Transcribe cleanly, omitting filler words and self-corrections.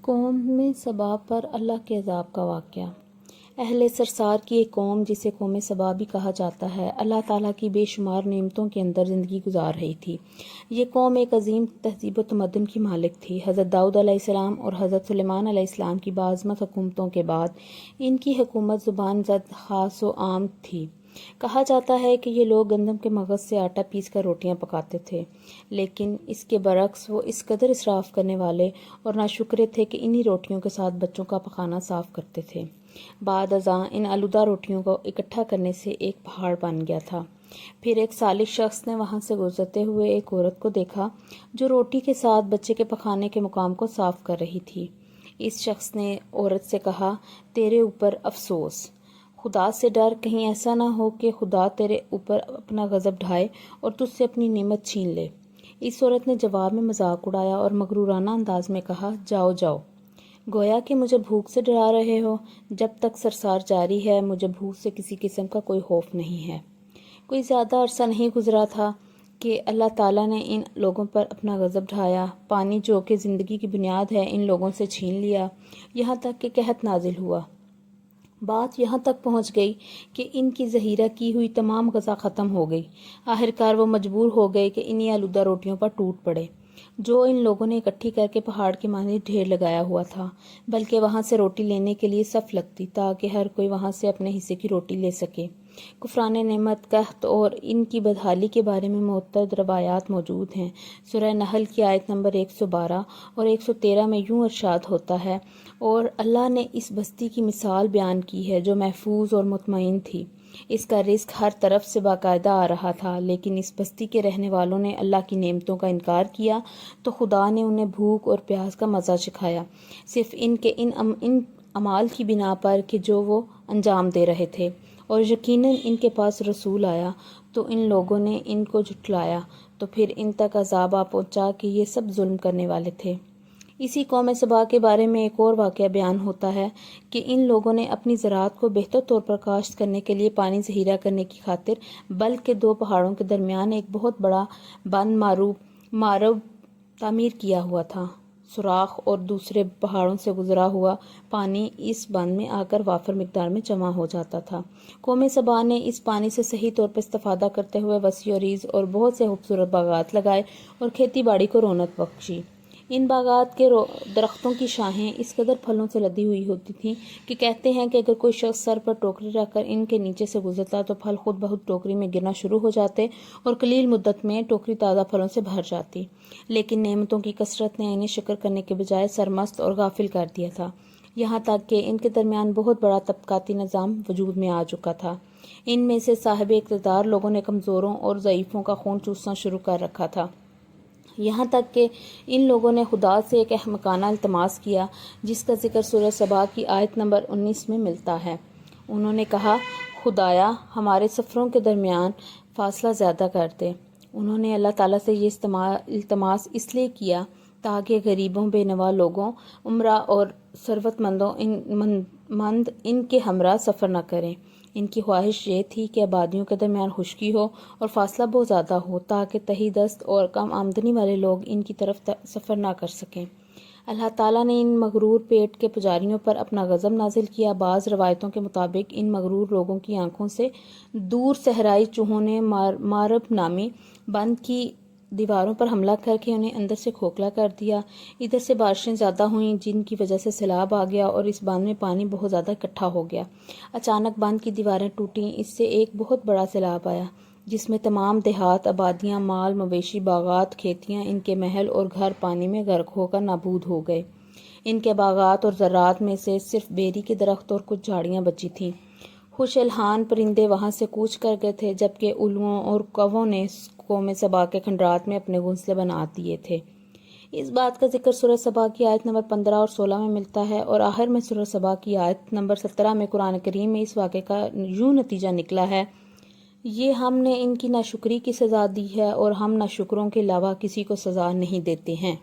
قوم سبا پر اللہ کے عذاب کا واقعہ۔ اہل سرسار کی ایک قوم جسے قوم سبا بھی کہا جاتا ہے، اللہ تعالیٰ کی بے شمار نعمتوں کے اندر زندگی گزار رہی تھی۔ یہ قوم ایک عظیم تہذیب و تمدن کی مالک تھی۔ حضرت داؤد علیہ السلام اور حضرت سلیمان علیہ السلام کی باعظمت حکومتوں کے بعد ان کی حکومت زبان زد خاص و عام تھی۔ کہا جاتا ہے کہ یہ لوگ گندم کے مغز سے آٹا پیس کر روٹیاں پکاتے تھے، لیکن اس کے برعکس وہ اس قدر اسراف کرنے والے اور ناشکرے تھے کہ انہی روٹیوں کے ساتھ بچوں کا پخانہ صاف کرتے تھے۔ بعد ازاں ان آلودہ روٹیوں کو اکٹھا کرنے سے ایک پہاڑ بن گیا تھا۔ پھر ایک صالح شخص نے وہاں سے گزرتے ہوئے ایک عورت کو دیکھا جو روٹی کے ساتھ بچے کے پخانے کے مقام کو صاف کر رہی تھی۔ اس شخص نے عورت سے کہا، تیرے اوپر افسوس، خدا سے ڈر، کہیں ایسا نہ ہو کہ خدا تیرے اوپر اپنا غضب ڈھائے اور تجھ سے اپنی نعمت چھین لے۔ اس عورت نے جواب میں مذاق اڑایا اور مغرورانہ انداز میں کہا، جاؤ جاؤ، گویا کہ مجھے بھوک سے ڈرا رہے ہو۔ جب تک سرسار جاری ہے مجھے بھوک سے کسی قسم کا کوئی خوف نہیں ہے۔ کوئی زیادہ عرصہ نہیں گزرا تھا کہ اللہ تعالیٰ نے ان لوگوں پر اپنا غضب ڈھایا۔ پانی جو کہ زندگی کی بنیاد ہے ان لوگوں سے چھین لیا، یہاں تک کہ قحط نازل ہوا۔ بات یہاں تک پہنچ گئی کہ ان کی ذخیرہ کی ہوئی تمام غذا ختم ہو گئی۔ آخرکار وہ مجبور ہو گئے کہ انہی آلودہ روٹیوں پر ٹوٹ پڑے جو ان لوگوں نے اکٹھی کر کے پہاڑ کے مانند ڈھیر لگایا ہوا تھا، بلکہ وہاں سے روٹی لینے کے لیے صف لگتی تاکہ ہر کوئی وہاں سے اپنے حصے کی روٹی لے سکے۔ کفران نعمت، قحط اور ان کی بدحالی کے بارے میں متعدد روایات موجود ہیں۔ سورہ نحل کی آیت نمبر 112 اور 113 میں یوں ارشاد ہوتا ہے، اور اللہ نے اس بستی کی مثال بیان کی ہے جو محفوظ اور مطمئن تھی۔ اس کا رزق ہر طرف سے باقاعدہ آ رہا تھا، لیکن اس بستی کے رہنے والوں نے اللہ کی نعمتوں کا انکار کیا تو خدا نے انہیں بھوک اور پیاس کا مزہ چکھایا، صرف ان کے ان اعمال کی بنا پر کہ جو وہ انجام دے رہے تھے۔ اور یقیناً ان کے پاس رسول آیا تو ان لوگوں نے ان کو جھٹلایا، تو پھر ان تک عذاب آ پہنچا کہ یہ سب ظلم کرنے والے تھے۔ اسی قوم سبا کے بارے میں ایک اور واقعہ بیان ہوتا ہے کہ ان لوگوں نے اپنی زراعت کو بہتر طور پر کاشت کرنے کے لیے پانی ذخیرہ کرنے کی خاطر بلکہ دو پہاڑوں کے درمیان ایک بہت بڑا بند مارب تعمیر کیا ہوا تھا۔ سوراخ اور دوسرے پہاڑوں سے گزرا ہوا پانی اس بند میں آ کر وافر مقدار میں جمع ہو جاتا تھا۔ قوم سبا نے اس پانی سے صحیح طور پر استفادہ کرتے ہوئے وسیع و عریض اور بہت سے خوبصورت باغات لگائے اور کھیتی باڑی کو رونق بخشی۔ ان باغات کے درختوں کی شاخیں اس قدر پھلوں سے لدی ہوئی ہوتی تھیں کہ کہتے ہیں کہ اگر کوئی شخص سر پر ٹوکری رکھ کر ان کے نیچے سے گزرتا تو پھل خود بخود ٹوکری میں گرنا شروع ہو جاتے اور قلیل مدت میں ٹوکری تازہ پھلوں سے بھر جاتی۔ لیکن نعمتوں کی کثرت نے انہیں شکر کرنے کے بجائے سرمست اور غافل کر دیا تھا، یہاں تک کہ ان کے درمیان بہت بڑا طبقاتی نظام وجود میں آ چکا تھا۔ ان میں سے صاحب اقتدار لوگوں نے کمزوروں اور ضعیفوں کا خون چوسنا شروع کر رکھا تھا، یہاں تک کہ ان لوگوں نے خدا سے ایک احمقانہ التماس کیا جس کا ذکر سورہ سبا کی آیت نمبر 19 میں ملتا ہے۔ انہوں نے کہا، خدایا ہمارے سفروں کے درمیان فاصلہ زیادہ کر دے۔ انہوں نے اللہ تعالیٰ سے یہ التماس اس لیے کیا تاکہ غریبوں، بے نوا لوگوں، امراء اور ثروت مند ان کے ہمراہ سفر نہ کریں۔ ان کی خواہش یہ تھی کہ آبادیوں کے درمیان خشکی ہو اور فاصلہ بہت زیادہ ہو تاکہ تہی دست اور کم آمدنی والے لوگ ان کی طرف سفر نہ کر سکیں۔ اللہ تعالیٰ نے ان مغرور پیٹ کے پجاریوں پر اپنا غضب نازل کیا۔ بعض روایتوں کے مطابق ان مغرور لوگوں کی آنکھوں سے دور صحرائی چوہوں نے مارب نامی بند کی دیواروں پر حملہ کر کے انہیں اندر سے کھوکھلا کر دیا۔ ادھر سے بارشیں زیادہ ہوئیں جن کی وجہ سے سیلاب آ گیا اور اس بند میں پانی بہت زیادہ اکٹھا ہو گیا۔ اچانک بند کی دیواریں ٹوٹیں، اس سے ایک بہت بڑا سیلاب آیا جس میں تمام دیہات، آبادیاں، مال مویشی، باغات، کھیتیاں، ان کے محل اور گھر پانی میں غرق ہو کر نابود ہو گئے۔ ان کے باغات اور زراعت میں سے صرف بیری کے درخت اور کچھ جھاڑیاں بچی تھیں۔ خوش الحان پرندے وہاں سے کوچ کر گئے تھے، جبکہ الوؤں اور کووں نے قوم سبا کے کھنڈرات میں اپنے گھونسلے بنا دیے تھے۔ اس بات کا ذکر سورہ سبا کی آیت نمبر 15 اور 16 میں ملتا ہے، اور آخر میں سورہ سبا کی آیت نمبر 17 میں قرآن کریم میں اس واقعے کا یوں نتیجہ نکلا ہے، یہ ہم نے ان کی ناشکری کی سزا دی ہے اور ہم ناشکروں کے علاوہ کسی کو سزا نہیں دیتے ہیں۔